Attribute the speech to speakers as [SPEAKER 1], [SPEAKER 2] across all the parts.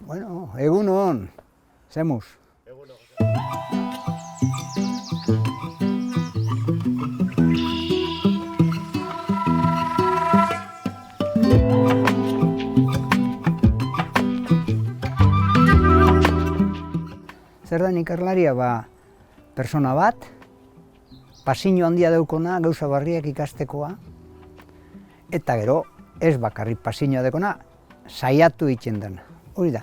[SPEAKER 1] Bueno, egun on, zemuz. Zer da ikerlaria, persona bat, pasio handia daukona, gauza barriak ikastekoa, eta gero, ez bakarrik pasioa dekona, saiatu egiten dena. Hori da,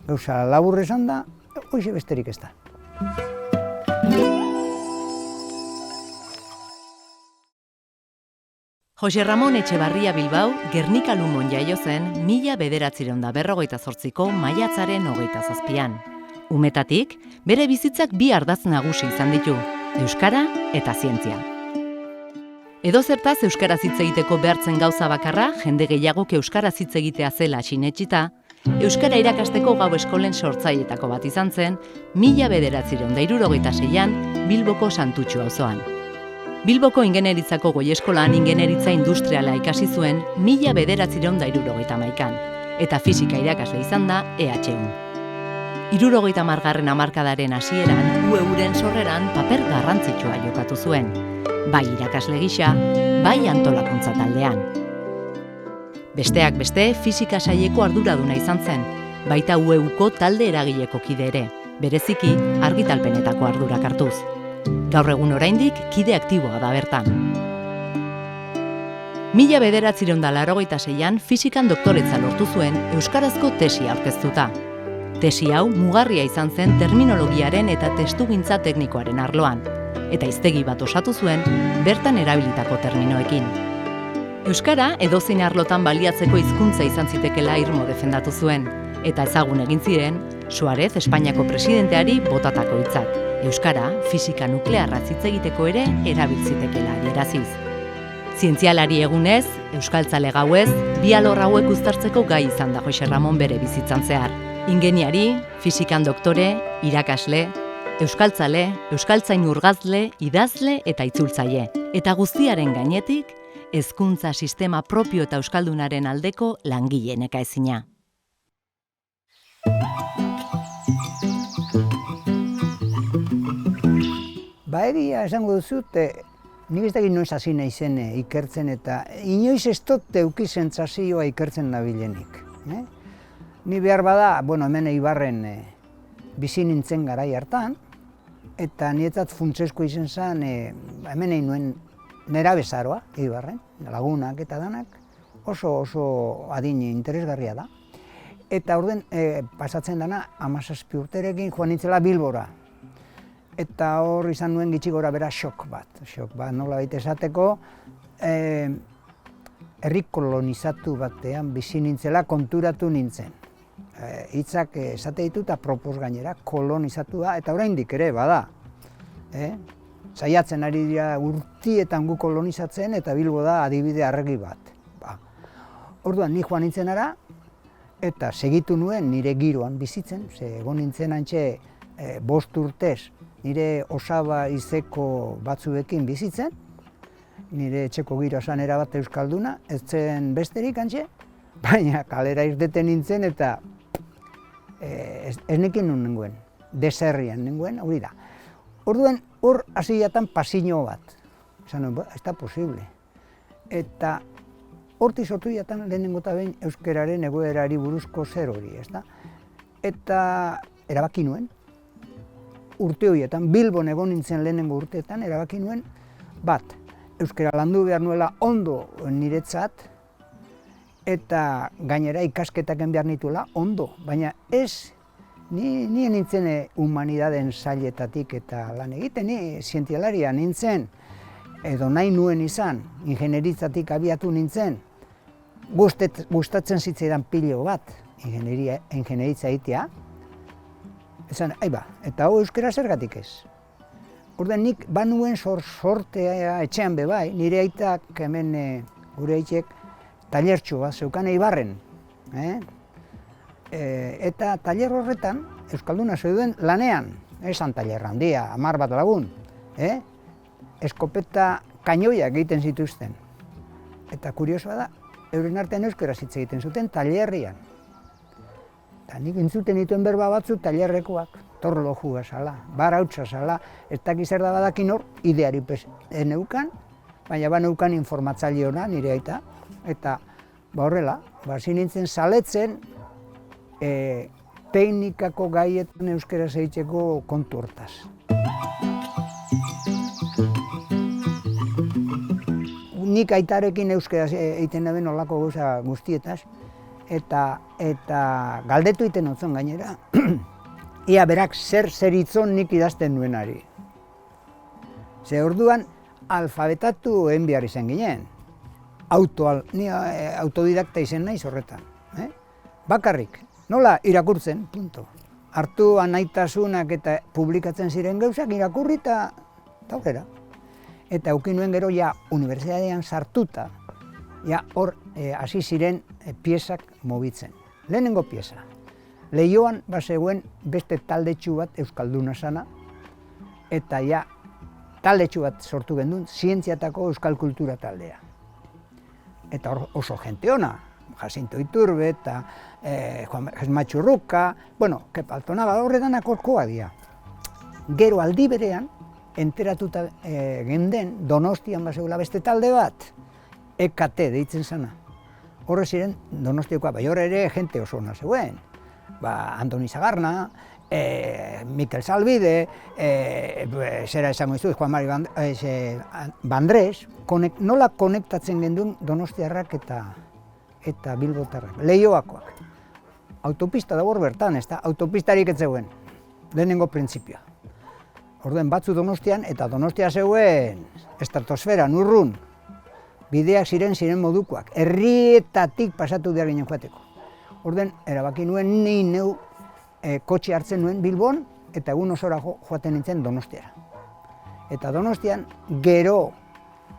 [SPEAKER 1] gauza labur esan da, hoxe besterik ez da.
[SPEAKER 2] Jose Ramon Etxebarria Bilbao, Gernika Lumon jaio zen 1958ko maiatzaren 27an. Umetatik, bere bizitzak bi ardatz nagusi izan ditu, euskara eta zientzia. Edozertaz euskaraz hitz egiteko behartzen gauza bakarra, jende gehiagok euskaraz hitz egitea zela sinetsita, euskara irakasteko gau eskolen sortzailetako bat izan zen 1966an Bilboko Santutxu auzoan. Bilboko ingeniaritzako goi eskolan ingenieritza industriala ikasi zuen 1971an, eta fisika irakasle izan da EHU. 70. hamarkadaren hasieran, UEUren sorreran paper garrantzitsua jokatu zuen, bai irakasle gisa, bai antolakuntza taldean. Besteak beste, fisika saileko arduraduna izan zen, baita UEUko talde eragileko kide ere, bereziki argitalpenetako ardurak hartuz. Gaur egun oraindik kide aktiboa da bertan. 1986an fisikan doktoretza lortu zuen euskarazko tesia aurkeztuta. Tesi hau mugarria izan zen terminologiaren eta testugintza teknikoaren arloan, eta hiztegi bat osatu zuen bertan erabilitako terminoekin. Euskara edozein arlotan baliatzeko hizkuntza izan zitekeela irmo defendatu zuen, eta ezagun egin ziren Suarez Espainiako presidenteari botatako hitzak. Euskara, fisika nuklearra hitz egiteko ere erabiltzitekeela adieraziz. Zientzialari egunez, euskaltzale gauez, bi alor hauek uztartzeko gai izan da Jose Ramon bere bizitzan zehar. Ingeniari, fisikan doktore, irakasle, euskaltzale, euskaltzain urgazle, idazle eta itzultzaile. Eta guztiaren gainetik, hezkuntza sistema propio eta euskaldunaren aldeko langile nekaezina.
[SPEAKER 1] Egia esango duzut, nik ez dakit noiz hasi naizen ikertzen eta inoiz ez dut eduki sentsazioa ikertzen nabilenik. Ni behar bada, hemen Eibarren bizi nintzen garai hartan, eta niretzat funtsezko izan zen, hemen egin nuen nerabezaroa Eibarren, lagunak eta danak, oso adin interesgarria da. Eta orden pasatzen dana 17 urterekin joan nintzela Bilbora. Eta hor izan nuen gitxi gora bera xok bat nolabait esateko, herri kolonizatu batean bizi nintzela konturatu nintzen. Hitzak esate ditu eta propos gainera kolonizatua, eta oraindik ere bada. Saiatzen ari dira urtietan gu kolonizatzen eta Bilbo da adibide argi bat. Orduan ni joan nintzen ara, eta segitu nuen nire giroan bizitzen, ze egon nintzen antxe 5 urtez, nire osaba izeko batzuekin bizitzen, nire etxeko giroa zen erabat euskalduna, ez zen besterik antxe, baina kalera irteten nintzen eta ez nekin nun nengoen, deserrian nengoen, hori da. Orduan, hor hasi jatan pasio bat, esan nuen, ez da posible. Eta hortik sortu jatan lehenengo eta behin euskararen egoerari buruzko zer hori, ez da? Eta erabaki nuen, urte horietan, Bilbon egon nintzen lehenengo urteetan, erabaki nuen, bat, euskara landu behar nuela ondo niretzat, eta gainera ikasketaken behar nituela ondo, baina ez, ni nintzen humanidaden sailetatik eta lan egiten, ni zientzialaria nintzen, edo nahi nuen izan, ingenieritzatik abiatu nintzen, gustatzen zitzaidan pilo bat, ingenieritza egitea, esan, eta hau euskara zergatik ez. Orduan nik banuen sortea etxean bebai, nire aitak hemen gure aitek tailertxo bat zeukan Eibarren. Eta tailer horretan, euskalduna zeuden lanean, esan tailer handia, 10 bat lagun, eskopeta kainoiak egiten zituzten. Eta kuriosoa da, euren artean euskaraz hitz egiten zuten tailerrian. Eta nik entzuten dituen berba batzu tailerrekoak, torlojua zala, barautza zala, ez dakiz zer da badakin hor, ideari neukan, baina neukan informatzaile hona nire aita, eta horrela, hasi nintzen zaletzen teknikako gaietan euskaraz egiteko kontu hortaz. Nik aitarekin euskaraz egiten daben olako gauza guztietaz, eta galdetu egiten otzon gainera, ia berak zer itzon nik idazten nuenari. Ze orduan alfabetatu egin behar izan ginen, ni autodidakta izen naiz horretan. Bakarrik, nola irakurtzen, punto. Hartu anaitasunak eta publikatzen ziren gauzak irakurri eta aurrera. Eta eukin nuen gero ja unibertsitatean sartuta, ja hor hasi ziren piezak mobitzen. Lehenengo pieza. Leioan bazegoen beste taldetxu bat euskalduna sana, eta ja taldetxu bat sortu gendun, zientziatako euskal kultura taldea. Eta oso jente ona, Jacinto Iturbe eta Juan Matxurruka, Kepa Altonaba, horretanak horkoa dira. Gero aldi berean, enteratuta genden Donostian bazegoela beste talde bat, EKT deitzen zana. Horre ziren Donostiakoa, bai horre ere jente oso ona zegoen. Antoni Zagarna, Mikel Salbide, zera esango izuz, Juan Mari Bandres, nola konektatzen gendun Donostiarrak eta Bilbotarrak, Leioakoak. Autopista da hor bertan, ez da, autopistarik ez zegoen, lehenengo printzipioa. Orduen batzu Donostian, eta Donostia zegoen estratosferan, urrun, bideak ziren modukoak, herrietatik pasatu behar ginen joateko. Orduen, erabaki nuen ni neu kotxe hartzen nuen Bilbon, eta egun osora joaten nintzen Donostiara. Eta Donostian, gero,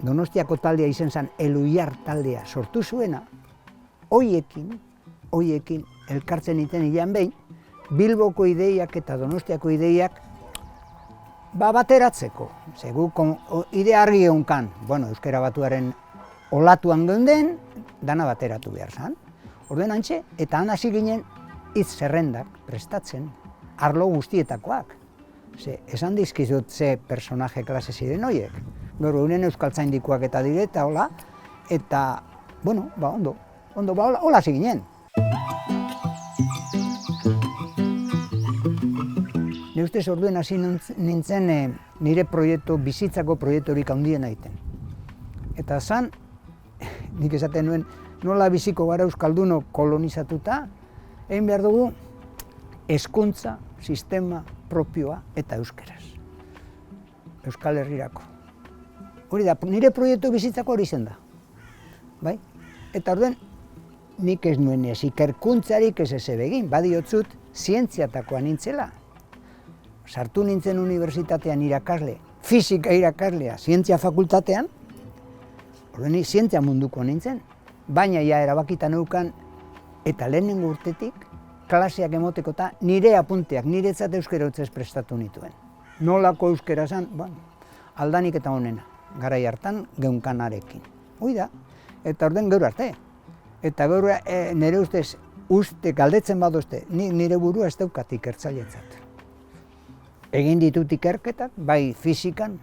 [SPEAKER 1] Donostiako taldea izen zen Eluiar taldea sortu zuena, hoiekin elkartzen nintzen hilean behin, Bilboko ideiak eta Donostiako ideiak bateratzeko. Zegu idea argi egonkan, euskara batuaren olatuan geunden, dana bateratu behar zan. Orduen antxe, eta han hasi ginen hitz zerrendak prestatzen, arlo guztietakoak. Esan dizkizut ze personaje klase ziren horiek. Gero euren euskaltzaindikoak eta dire eta hola, eta, ondo, hola hasi ginen. Ni ustez orduen hasi nintzen nire bizitzako proiekturik handiena egiten. Eta zan, nik esaten nuen, nola biziko gara euskalduno kolonizatuta, egin behar dugu hezkuntza sistema propioa eta euskaraz. Euskal Herrirako. Hori da, nire proiektu bizitzako hori zen da. Eta orduen, nik ez nuen ez ikerkuntzarik ez egin, badiotzut zientziatakoa nintzela. Sartu nintzen unibertsitatean irakasle, fisika irakaslea, zientzia fakultatean, orduen zientzia munduko nintzen, baina ja erabakita neukan eta lehenengo urtetik klaseak emoteko eta nire apunteak, niretzat euskara utzez prestatu nituen. Nolako euskara zan, aldanik eta honena, garai hartan geunkanarekin. Hoi da, eta orden gaur arte. Eta gaur nire ustez galdetzen badozte, nire burua ez daukat ikertzailetzat. Egin ditut ikerketak, bai fizikan,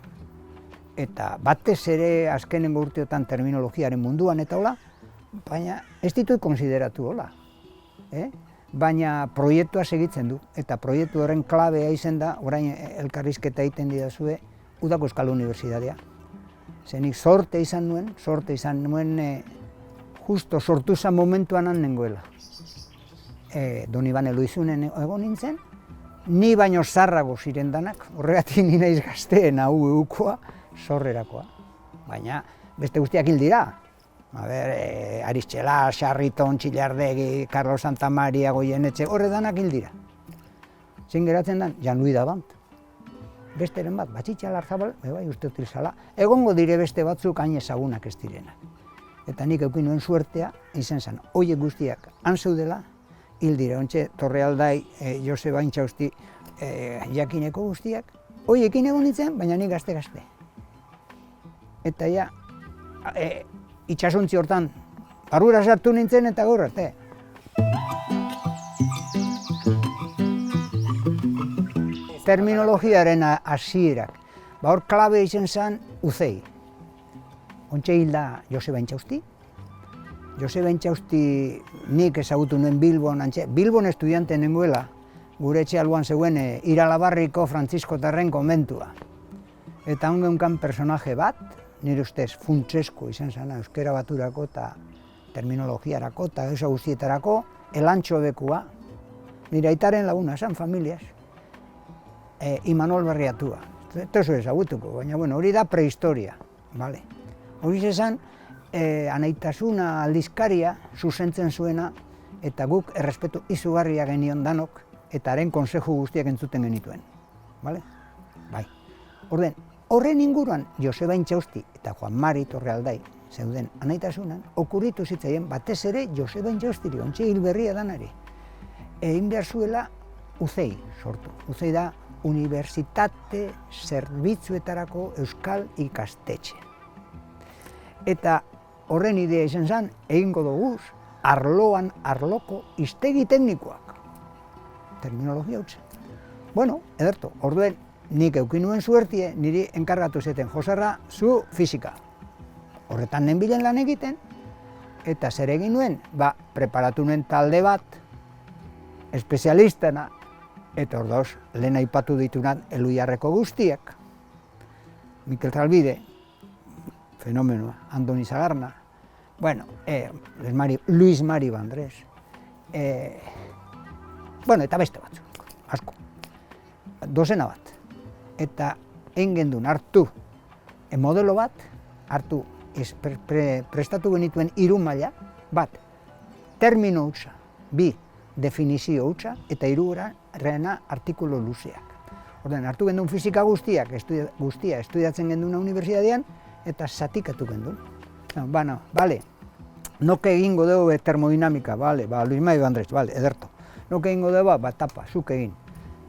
[SPEAKER 1] eta batez ere azkenengo urteotan terminologiaren munduan eta hola, baina ez ditut konsideratu hola. Baina proiektua segitzen du, eta proiektu horren klabea izen da, orain elkarrizketa egiten didazue, Udako Euskal Unibertsitatea. Zenik sorte izan nuen, justo sortu zen momentuan nengoela. Don Ibane Luizunen egon nintzen, ni baino zarrago ziren danak, horregatik ni naiz gazteen hau eukoa, sorrerakoa. Baina beste guztiak hil dira. Aristxela, Sarriton, Txillardegi, Carlos Santamaria, Goienetxe, horre danak hil dira. Zein geratzen den, Jan-Louis Davant. Besteren bat, Batxitxa Larzabal, uste util zala, egongo dire beste batzuk hain ezagunak ez direnak. Eta nik eukin nuen suertea, izen zen, horiek guztiak han zeudela, hil dira, ontxe, Torrealdai, Joseba Intxausti, jakineko guztiak, horiekin egon nintzen, baina nik gazte-gazte. Eta ja, itxasuntzi hortan, barrura sartu nintzen eta gaur arte. terminologiaren hasierak. Hor klabe izan zen Uzei. Ontxe hilda Joseba Intxausti. Joseba Intxausti nik ezagutu nuen Bilbon, Bilbon estudiante nengoela, gure etxe alboan zegoen Iralabarriko Frantziskotarren konbentua. Eta ongeunkan personaje bat, nire ustez funtsesko izan zena euskera baturako eta terminologiarako eta gauza guztietarako, Elantxo bekua, nire aitaren laguna zen, familias, Imanol Berriatua. Eta oso ezagutuko, baina hori da prehistoria. Hori zezan, anaitasuna aldizkaria zuzentzen zuena, eta guk errespetu izugarria genion danok, eta haren konseju guztiak entzuten genituen. Bai. Horren inguruan Joseba Intxausti eta Juan Mari Torrealdai zeuden anaitasunan, okurritu zitzaien batez ere Joseba Intxaustiri, ontxe hilberria danari. Egin behar zuela Uzei sortu. Uzei da Unibertsitate Zerbitzuetarako Euskal Ikastetxe. Eta horren idea izan zen, egingo duguz, arloan arloko hiztegi teknikoak. Terminologia hutsa. Ederto, orduen nik eukin nuen suertie, niri enkargatu zeten, Joserra, zu fisika. Horretan nenbilen lan egiten, eta zer egin nuen, preparatu nuen talde bat, espezialistena, eta ordoz, lehen aipatu ditunan Eluiarreko guztiak. Mikel Zalbide, fenomenoa, Andoni Zagarna, Luis Mari Bandrés, eta beste batzuk, asko, dozena bat. Eta egin gendun hartu modelo bat, hartu prestatu genituen 3 maila, bat, termino hutsa, 2, definizio hutsa, eta 3 artikulu luzeak. Orden, hartu gendun fizika guztia estudiatzen genduna unibertsitatean, eta zatikatu gendun. Noke egingo dugu termodinamika, Luis Mari Bandrés, ederto. Noke egingo dugu, tapa, zuk egin.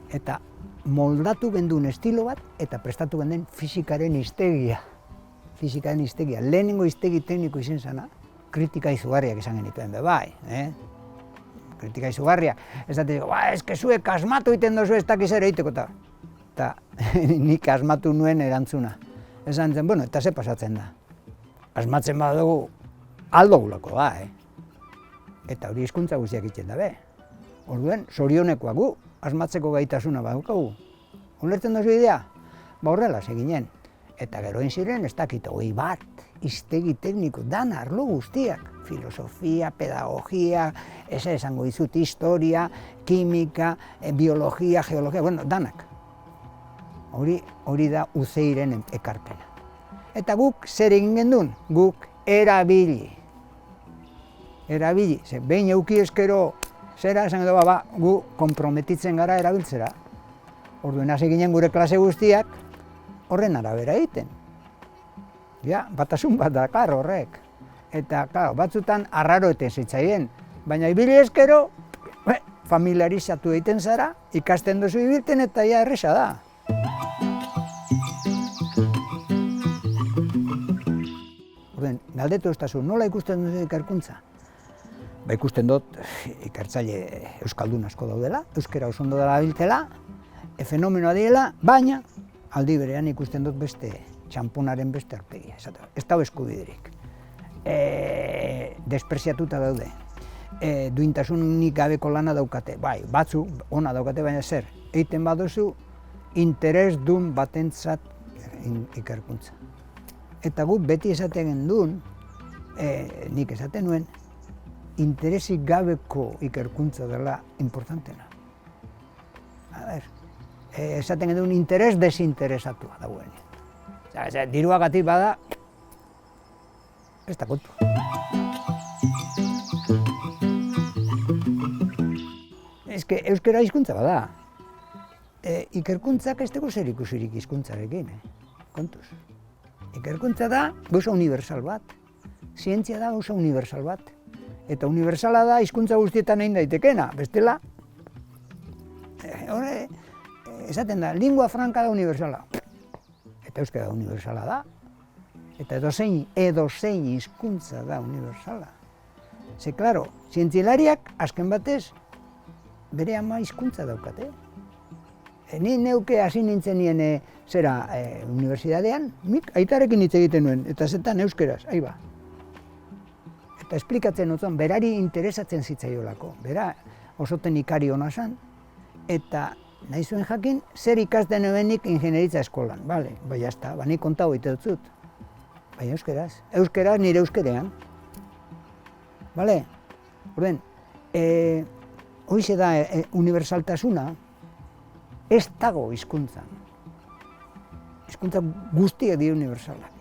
[SPEAKER 1] Eta moldatu gendun estilo bat, eta prestatu gendun fizikaren hiztegia. Lehenengo hiztegi tekniko izan zena, kritika izugarriak izan genituen, kritika izugarriak. Ez dut, eske zuek asmatu iten dozu ez dakiz ere egiteko, eta nik asmatu nuen erantzuna. Esan zen, eta ze pasatzen da. Asmatzen badugu, aldo gulako da, Eta hori hizkuntza guztiak iten da, Orduen, zorionekoa gu, asmatzeko gaitasuna badukagu. Ulertzen dozu idea? Horrela seginen. Eta gero ziren, ez dakit, 20 bat, hiztegi tekniko, dana arlo guztiak. Filosofia, pedagogia, esango dizut, historia, kimika, biologia, geologia, danak. Hori da Uzeiren ekarpena. Eta guk zer egin gendun? Guk erabili. Behin euki eskero, zera, esan edo, gu konprometitzen gara erabiltzera. Orduen hasi ginen gure klase guztiak, horren arabera egiten. Batasun bat dakar horrek. Eta, batzutan arraro eten zitzaien. Baina ibili eskero, familiarizatu egiten zara, ikasten duzu ibilten eta erresa da. Orduen, galdetu ez dazu, nola ikusten duzu ikerkuntza? Ikusten dut, ikertzaile euskaldun asko daudela, euskera oso ondo dela biltela, fenomenoa diela, baina aldi berean ikusten dut beste txamponaren beste aurpegia. Ez dago eskubiderik. Despreziatuta daude. Duintasunik gabeko lana daukate. Batzuk ona daukate, baina zer, egiten baduzu interes dun batentzat ikerkuntza. Eta guk beti esaten gendun, nik esaten nuen, interesik gabeko ikerkuntza dela importantena. Esaten gendun interes desinteresatua dagoen. Diruagatik bada, ez da kontu. Euskera hizkuntza bada. Ikerkuntzak ez dugu zer ikusirik hizkuntzarekin, kontuz. Ikerkuntza da gauza universal bat. Zientzia da gauza universal bat. Eta universala da hizkuntza guztietan egin daitekena, bestela. Esaten da, lingua franca da universala. Eta euskara universala da. Eta edozein hizkuntza da universala. Ze, klaro, zientzialariak azken batez bere ama hizkuntza daukate. Ni neuke hasi nintzen nien unibertsitatean, nik aitarekin hitz egiten nuen, eta zetan euskeraz, ba. Eta esplikatzen otzon, berari interesatzen zitzaiolako. Bera oso teknikari hona zen, eta nahi zuen jakin, zer ikasten nuenik ingenieritza eskolan. Bale, bai jazta, nik kontau egite dut. Bai euskeraz, euskeraz nire euskerean. Bale, orden, hoize da unibertsaltasuna, ez dago hizkuntzan. Hizkuntza guztiak dira unibertsalak.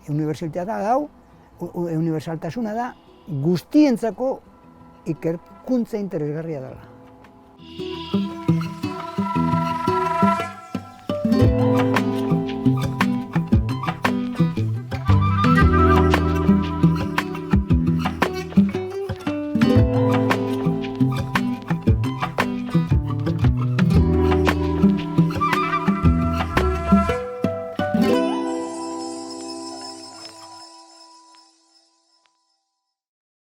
[SPEAKER 1] Unibertsaltasuna da guztientzako ikerkuntza interesgarria dela.